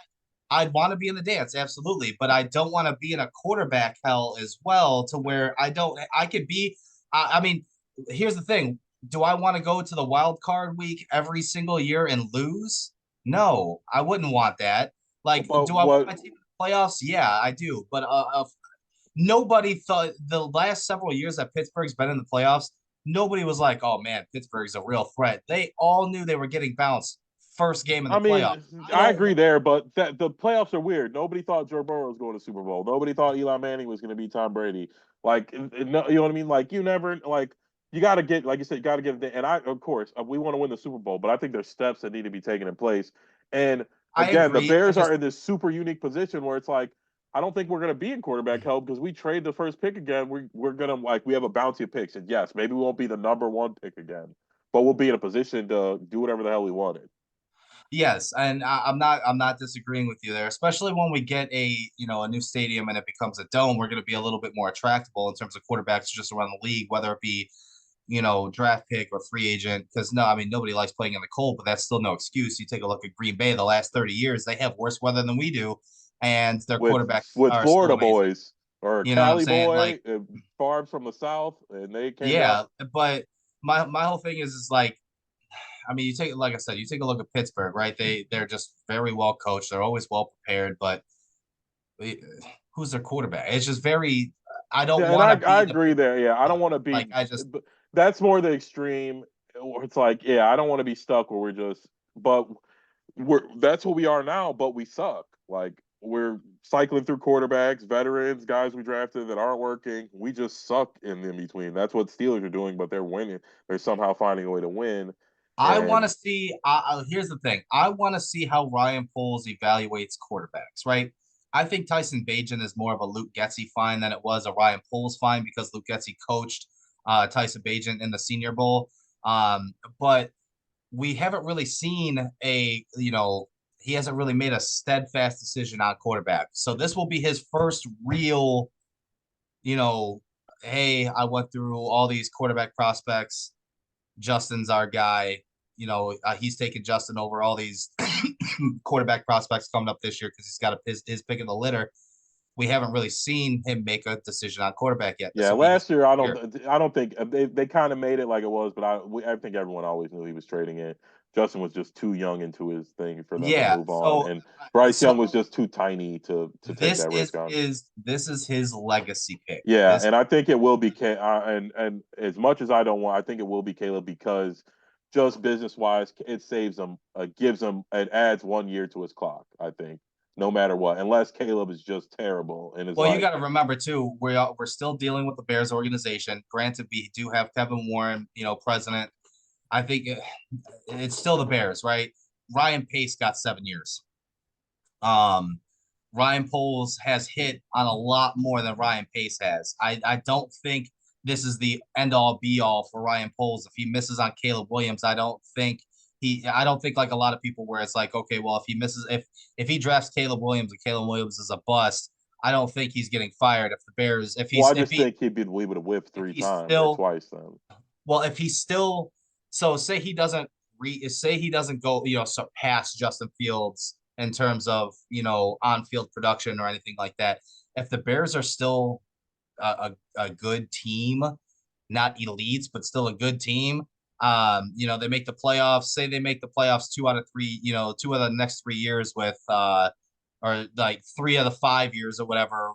I'd want to be in the dance, absolutely, but I don't want to be in a quarterback hell as well, to where I don't. I could be. I mean, here's the thing: do I want to go to the wild card week every single year and lose? No, I wouldn't want that. Like, But do I want what my team in the playoffs? Yeah, I do. But nobody thought the last several years that Pittsburgh's been in the playoffs. Nobody was like, "Oh man, Pittsburgh's a real threat." They all knew they were getting bounced first game in I the playoffs. mean, I I don't. agree there, but that the playoffs are weird. Nobody thought Joe Burrow was going to Super Bowl. Nobody thought Eli Manning was going to beat Tom Brady. Like, you know what I mean? Like, you never like you got to get, like you said, you got to get it. And I, of course, we want to win the Super Bowl, but I think there's steps that need to be taken in place. And I again, the agree. I Bears are just in this super unique position where it's like I don't think we're going to be in quarterback help because we trade the first pick again. We're gonna, like, we have a bounty of picks, and yes, maybe we won't be the number one pick again, but we'll be in a position to do whatever the hell we wanted. yes, and I'm not disagreeing with you there, especially when we get a new stadium and it becomes a dome. We're going to be a little bit more attractable in terms of quarterbacks just around the league, whether it be draft pick or free agent. Because no, I mean nobody likes playing in the cold, but that's still no excuse. You take a look at Green Bay the last 30 years; they have worse weather than we do, and their with quarterbacks with are still Florida amazing. boys or a You know what I'm Cali saying? Like, boy, farms from the South, and they came down. yeah, but my whole thing is like, I mean, you take like I said, you take a look at Pittsburgh, right? They're just very well coached. They're always well prepared, but who's their quarterback? It's just very. I don't Yeah, and want to I be the agree there. Yeah, I don't want to like. be. I just That's more the extreme. Where it's like, yeah, I don't want to be stuck where we're just. But we're that's what we are now. But we suck. Like we're cycling through quarterbacks, veterans, guys we drafted that aren't working. We just suck in between. That's what Steelers are doing, but they're winning. They're somehow finding a way to win. I want to And see. Here's the thing. I want to see how Ryan Poles evaluates quarterbacks. Right. I think Tyson Bagent is more of a Luke Getsy fine than it was a Ryan Poles fine because Luke Getsy coached Tyson Bagent in the Senior Bowl. But we haven't really seen he hasn't really made a steadfast decision on quarterback. So this will be his first real, you know, hey, I went through all these quarterback prospects. Justin's our guy. He's taking Justin over all these quarterback prospects coming up this year because he's got his pick in the litter. We haven't really seen him make a decision on quarterback yet. This yeah, will be his last year year. I don't think they kind of made it like it was, but I think everyone always knew he was trading in. Justin was just too young into his thing for them to Yeah. move on, and Bryce So Young was just too tiny to take this that is risk on. this is his legacy pick. Yeah, This and I think it will be and as much as I don't want, I think it will be Caleb because just business wise, it saves him, gives him, it adds 1 year to his clock. I think no matter what, unless Caleb is just terrible and is Well, you like, got to remember too, we're still dealing with the Bears organization. Granted, we do have Kevin Warren, president. I think it's still the Bears, right? Ryan Pace got 7 years. Um, Ryan Poles has hit on a lot more than Ryan Pace has. I don't think this is the end all be all for Ryan Poles. If he misses on Caleb Williams, I don't think like a lot of people where it's like, okay, well, if he drafts Caleb Williams and Caleb Williams is a bust, I don't think he's getting fired. If the Bears, well, I just think he'd be able to whip if three he's times or still twice then. well, if he's still so say he doesn't go, surpass Justin Fields in terms of, on-field production or anything like that. If the Bears are still a good team, not elites, but still a good team, they make the playoffs, say they make the playoffs 2 out of 3, 2 of the next 3 years with or like 3 of the 5 years or whatever,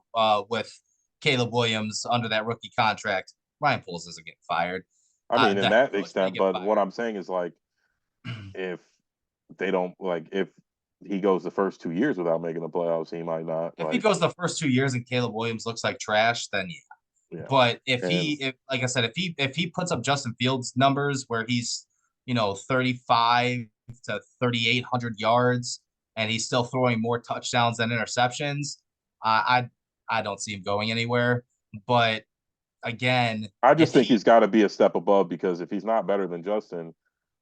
with Caleb Williams under that rookie contract, Ryan Poles isn't getting fired. I mean, The in head that coach may extent, get but what fired. I'm saying is like, if they don't like, if he goes the first 2 years without making the playoffs, he might not If he like, goes the first 2 years and Caleb Williams looks like trash, then yeah. yeah. But And if like I said, if he puts up Justin Fields numbers where he's 35 to 3,800 yards and he's still throwing more touchdowns than interceptions, I don't see him going anywhere. But again, I just if think he he's got to be a step above because if he's not better than Justin,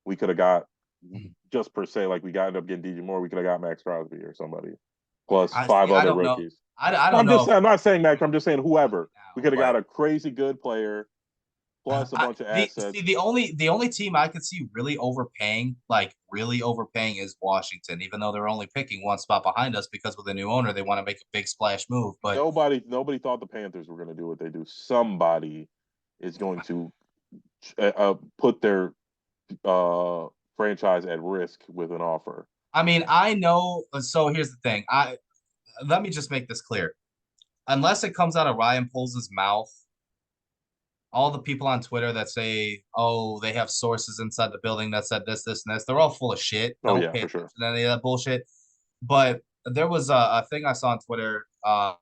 we could have got just per se like we got ended up getting DJ Moore. We could have got Max Crosby or somebody plus I five see, I other don't know. rookies. I No, don't know if I'm not saying Crosby's Max. going I'm just saying right whoever. We now, could have got but a crazy good player plus a bunch of assets. the only team I could see really overpaying, like really overpaying, is Washington. Even though they're only picking one spot behind us because with a new owner, they want to make a big splash move. But Nobody thought the Panthers were going to do what they do. Somebody is going to put their uh, franchise at risk with an offer. I mean, I know. So here's the thing. I Let me just make this clear. Unless it comes out of Ryan Poles' mouth, all the people on Twitter that say, "Oh, they have sources inside the building that said this, this, and this," they're all full of shit. Oh Don't yeah, pay for sure. attention to any of that bullshit. But there was a thing I saw on Twitter, that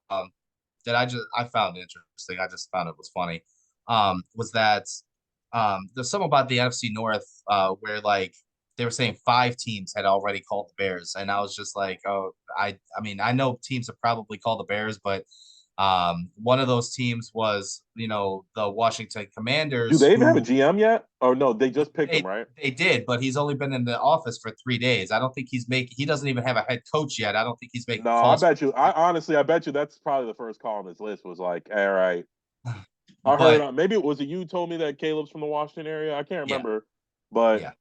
I found interesting. I just found it was funny. Was that there's something about the NFC North, where like they were saying 5 teams had already called the Bears, and I was just like, oh, I mean, I know teams have probably called the Bears, but one of those teams was, the Washington Do Commanders, they even have a who GM yet? Oh no, they just picked him, they right? they did, but he's only been in the office for 3 days. I don't think he doesn't even have a head coach yet. I don't think he's making No, I calls for bet you. I honestly, I bet you that's probably the first call on this list was like, all right. I heard but maybe it was it you told me that Caleb's from the Washington area. I can't yeah, remember, but yeah.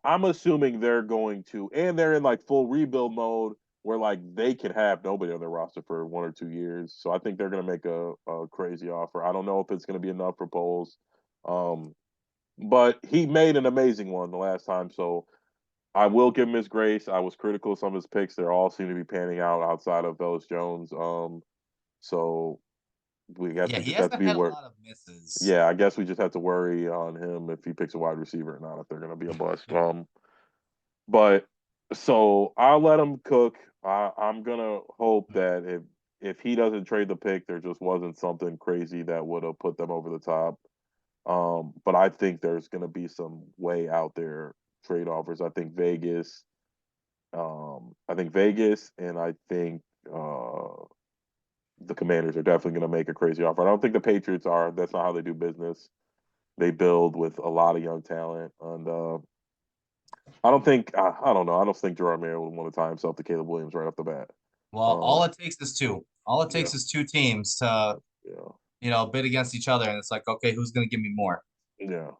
I'm assuming they're going to, and they're in like full rebuild mode where like they could have nobody on their roster for 1 or 2 years. So I think they're going to make a crazy offer. I don't know if it's going to be enough for Poles, um, but he made an amazing one the last time. So I will give him his grace. I was critical of some of his picks. They all seem to be panning out outside of Velus Jones. So we guess Yeah, we he just have to hasn't be had a worried. lot of misses. Yeah, I guess we just have to worry on him if he picks a wide receiver or not, if they're going to be a bust. But so I'll let him cook. I'm gonna hope that if he doesn't trade the pick, there just wasn't something crazy that would have put them over the top. But I think there's gonna be some way out there trade offers. I think Vegas, and I think the Commanders are definitely going to make a crazy offer. I don't think the Patriots are. That's not how they do business. They build with a lot of young talent, and I don't think I don't know. I don't think Gerard Mayer would want to tie himself to Caleb Williams right off the bat. Well, all Um, it takes is two. All it yeah, takes is two teams to, yeah, bid against each other, and it's like, okay, who's going to give me more? yeah.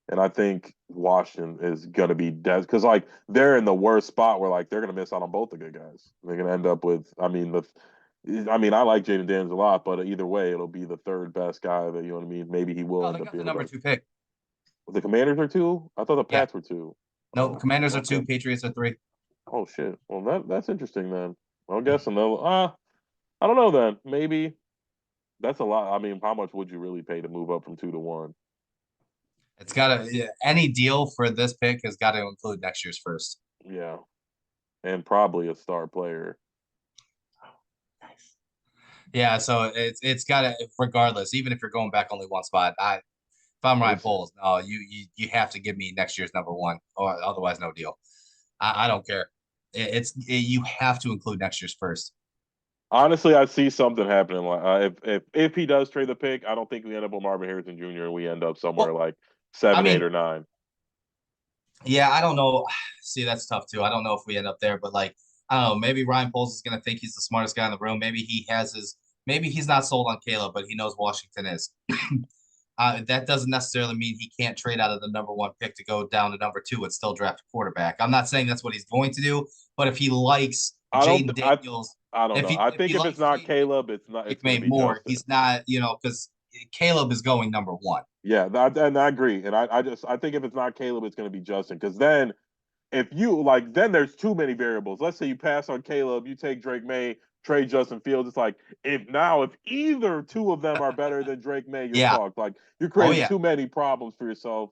And I think Washington is going to be dead because like they're in the worst spot where like they're going to miss out on both the good guys. They're going to end up with. I like Jaden Daniels a lot, but either way, it'll be the third best guy that you know what I mean. Maybe he will No, end they up got the being the number best. two pick. The Commanders are two. I thought the Yeah. Pats were two. No, Oh, Commanders are okay. two, Patriots are three. Oh shit. Well, that's interesting then. I guess another. I don't know then. Maybe that's a lot. I mean, how much would you really pay to move up from 2 to 1? It's got to, yeah, any deal for this pick has got to include next year's first. Yeah, and probably a star player. Yeah, so it's got to, regardless, even if you're going back only one spot. If I'm Ryan It's Poles, no, you have to give me next year's number one, or otherwise no deal. I don't care. You have to include next year's first. honestly, I see something happening. Like if he does trade the pick, I don't think we end up with Marvin Harrison Jr. and we end up somewhere Well, like I 7, 8, mean, or 9. yeah, I don't know. See, that's tough too. I don't know if we end up there, but like, I don't know. Maybe Ryan Poles is gonna think he's the smartest guy in the room. Maybe he has his. Maybe he's not sold on Caleb, but he knows Washington is. That doesn't necessarily mean he can't trade out of the number one pick to go down to number two and still draft a quarterback. I'm not saying that's what he's going to do, but if he likes I don't. Jaden Daniels, I don't know. I if think he if it's likes not Jaden Daniels Caleb, it's not. and It's Drake going to May be more, Justin. he's not, because Caleb is going number one. Yeah, and I agree. And I think if it's not Caleb, it's going to be Justin. Because then if you like, then there's too many variables. Let's say you pass on Caleb, you take Drake May, trade Justin Fields. It's like if either two of them are better than Drake May, you're Yeah. fucked. Like you're Oh creating yeah. too many problems for yourself,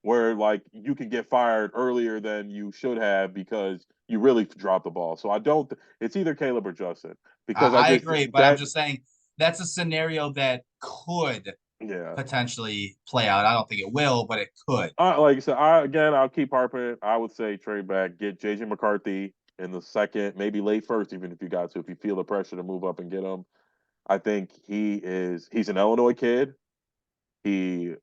where like you can get fired earlier than you should have because you really dropped the ball. So I don't. It's either Caleb or Justin because I I just agree, but I'm that just saying that's a scenario that could yeah. potentially play out. I don't think it will, but it could. Like I said, I'll keep harping it. I would say trade back, get JJ McCarthy in the second, maybe late first, even if you got to, if you feel the pressure to move up and get him. I think he's an Illinois kid. He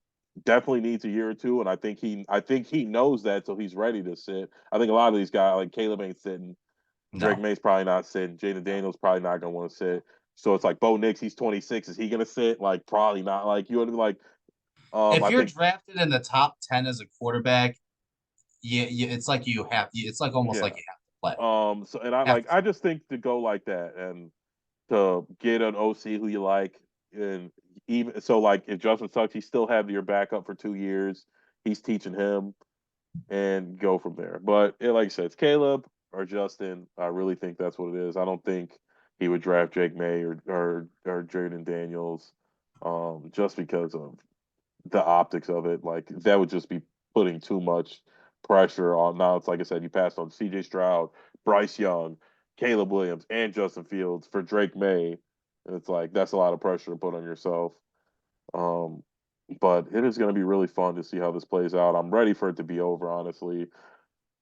definitely needs a year or two, and I think he knows that, so he's ready to sit. I think a lot of these guys, like Caleb, ain't sitting. Drake No. May's probably not sitting. Jaden Daniels probably not gonna want to sit. So it's like Bo Nix, he's 26. Is he gonna sit? Like probably not. Like you know what I mean? Like If I you're think drafted in the top 10 as a quarterback, it's like it's like almost like yeah. you have to play. So and I Have like I just think to go like that and to get an OC who you like and even so like if Justin sucks, he still have your backup for 2 years. He's teaching him and go from there. But like I said, it's Caleb or Justin. I really think that's what it is. I don't think he would draft Jake May or Jaden Daniels just because of the optics of it. Like that would just be putting too much pressure on. Now it's like I said, you passed on C.J. Stroud, Bryce Young, Caleb Williams, and Justin Fields for Drake May. And it's like that's a lot of pressure to put on yourself. Um, but it is going to be really fun to see how this plays out. I'm ready for it to be over, honestly.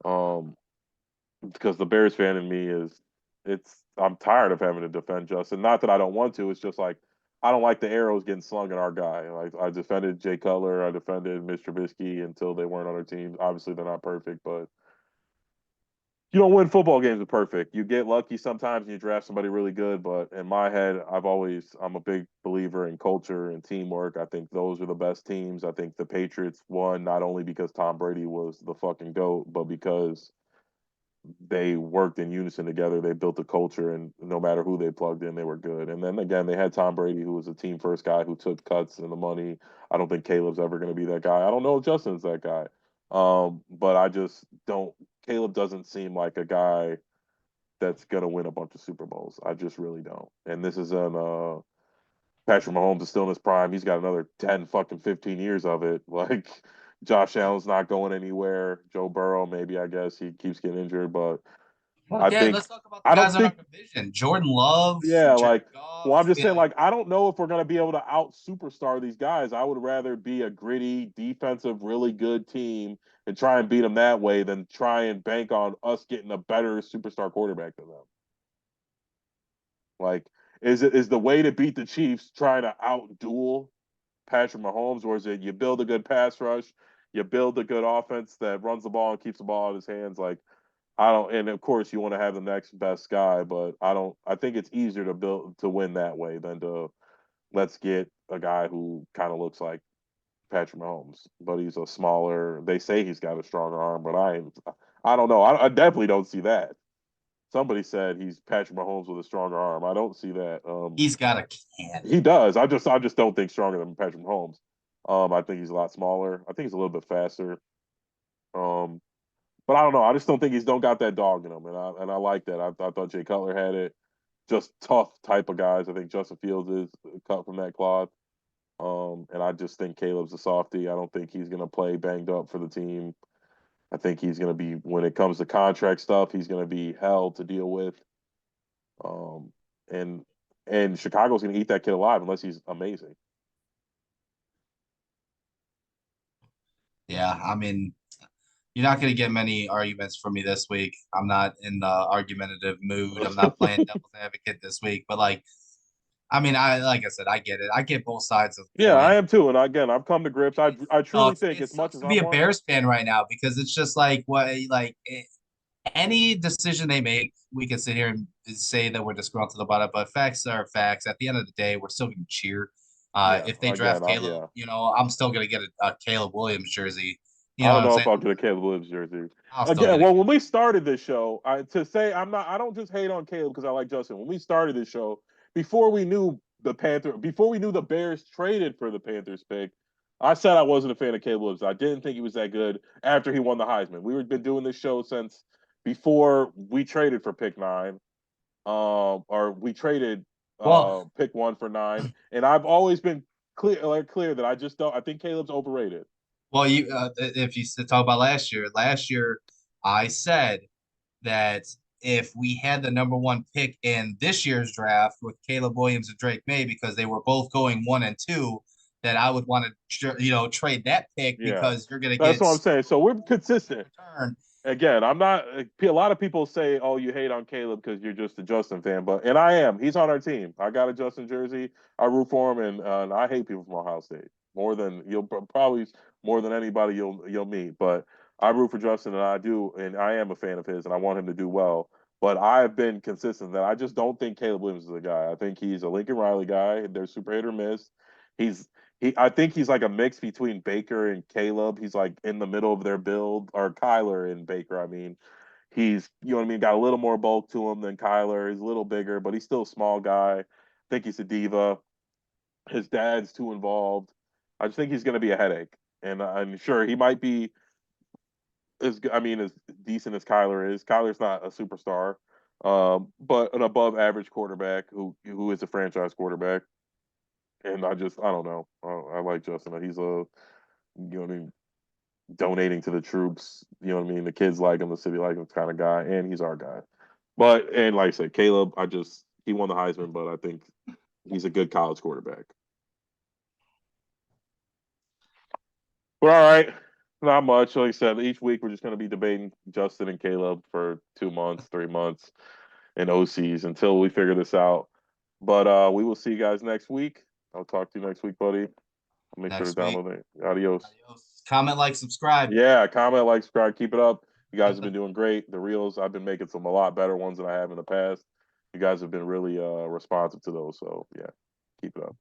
Um, because the Bears fan in me is I'm tired of having to defend Justin. Not that I don't want to. It's just like I don't like the arrows getting slung at our guy. Like I defended Jay Cutler, I defended Mr. Trubisky until they weren't on our team. Obviously, they're not perfect, but you don't win football games with perfect. You get lucky sometimes and you draft somebody really good. But in my head, I'm a big believer in culture and teamwork. I think those are the best teams. I think the Patriots won not only because Tom Brady was the fucking GOAT, but because they worked in unison together. They built a culture, and no matter who they plugged in, they were good. And then again, they had Tom Brady, who was a team first guy who took cuts and the money. I don't think Caleb's ever going to be that guy. I don't know if Justin's that guy. But I just don't. Caleb doesn't seem like a guy that's going to win a bunch of Super Bowls. I just really don't. And this is an Patrick Mahomes is still in his prime. He's got another 10 fucking 15 years of it. Like Josh Allen's not going anywhere. Joe Burrow, maybe I guess he keeps getting injured, but Well, I yeah, think let's talk about the I don't guys in our think division. Jordan Love, yeah, Jared like well, I'm Goff. just Yeah, saying, like, I don't know if we're gonna be able to out superstar these guys. I would rather be a gritty, defensive, really good team and try and beat them that way than try and bank on us getting a better superstar quarterback than them. Like, is the way to beat the Chiefs trying to outduel Patrick Mahomes, or is it you build a good pass rush, you build a good offense that runs the ball and keeps the ball in his hands? Like, I don't, and of course you want to have the next best guy, but I don't. I think it's easier to build to win that way than to let's get a guy who kind of looks like Patrick Mahomes, but he's a smaller. They say he's got a stronger arm, but I don't know. I definitely don't see that. Somebody said he's Patrick Mahomes with a stronger arm. I don't see that. he's got a cannon. He does. I just don't think stronger than Patrick Mahomes. I think he's a lot smaller. I think he's a little bit faster. Um, but I don't know. I just don't think he's don't got that dog in him, and I like that. I thought Jay Cutler had it. Just tough type of guys. I think Justin Fields is cut from that cloth. And I just think Caleb's a softie. I don't think he's going to play banged up for the team. I think he's going to be when it comes to contract stuff, he's going to be hell to deal with. Um, and Chicago's going to eat that kid alive unless he's amazing. Yeah, I mean, you're not going to get many arguments from me this week. I'm not in the argumentative mood. I'm not playing devil's advocate this week. But like, I mean, I like I said, I get it. I get both sides of the Yeah, I coin. am too. And again, I've come to grips. I truly think It as much sucks as to be I'm a one, Bears fan right now because it's just like any decision they make, we can sit here and say that we're disgruntled about it, but facts are facts. At the end of the day, we're still going to cheer. yeah, If they again, draft Caleb, yeah. I'm still going to get a Caleb Williams jersey. You I know what don't I'm know saying? if I'll get a Caleb Williams jersey. I'll still Again, get a well, when Caleb. we started this show, to say I'm not, I don't just hate on Caleb because I like Justin. When we started this show, before we knew before we knew the Bears traded for the Panthers pick, I said I wasn't a fan of Caleb Williams. I didn't think he was that good after he won the Heisman. We were been doing this show since before we traded for pick nine, or we traded Well, pick one for nine, and I've always been clear that I just don't. I think Caleb's overrated. you if you talk about last year I said that if we had the number one pick in this year's draft with Caleb Williams and Drake May because they were both going 1 and 2, that I would want to trade that pick Yeah, because you're going to that's get what I'm saying. So we're in consistent. return. Again, I'm not. A lot of people say, "Oh, you hate on Caleb because you're just a Justin fan," and I am. He's on our team. I got a Justin jersey. I root for him, and I hate people from Ohio State more than you'll probably more than anybody you'll meet. But I root for Justin, and I do, and I am a fan of his, and I want him to do well. But I've been consistent that I just don't think Caleb Williams is a guy. I think he's a Lincoln Riley guy. They're super hit or miss. He's I think he's like a mix between Baker and Caleb. He's like in the middle of their build, or Kyler and Baker. I mean, he's you know what I mean, got a little more bulk to him than Kyler. He's a little bigger, but he's still a small guy. I think he's a diva. His dad's too involved. I just think he's going to be a headache. And I'm sure he might be as decent as Kyler is. Kyler's not a superstar, but an above average quarterback who is a franchise quarterback. And I don't know. I like Justin. He's a you know what I mean, donating to the troops. You know what I mean? The kids like him, the city like him kind of guy, and he's our guy. But and like I said, Caleb, he won the Heisman, but I think he's a good college quarterback. But all right, not much. Like I said, each week we're just going to be debating Justin and Caleb for 2 months, 3 months, and OCs until we figure this out. But we will see you guys next week. I'll talk to you next week, buddy. Make sure to Next week. download it. Adios. Adios. Comment, like, subscribe. Yeah, comment, like, subscribe, keep it up. You guys have been doing great. The reels, I've been making some a lot better ones than I have in the past. You guys have been really responsive to those. So yeah, keep it up.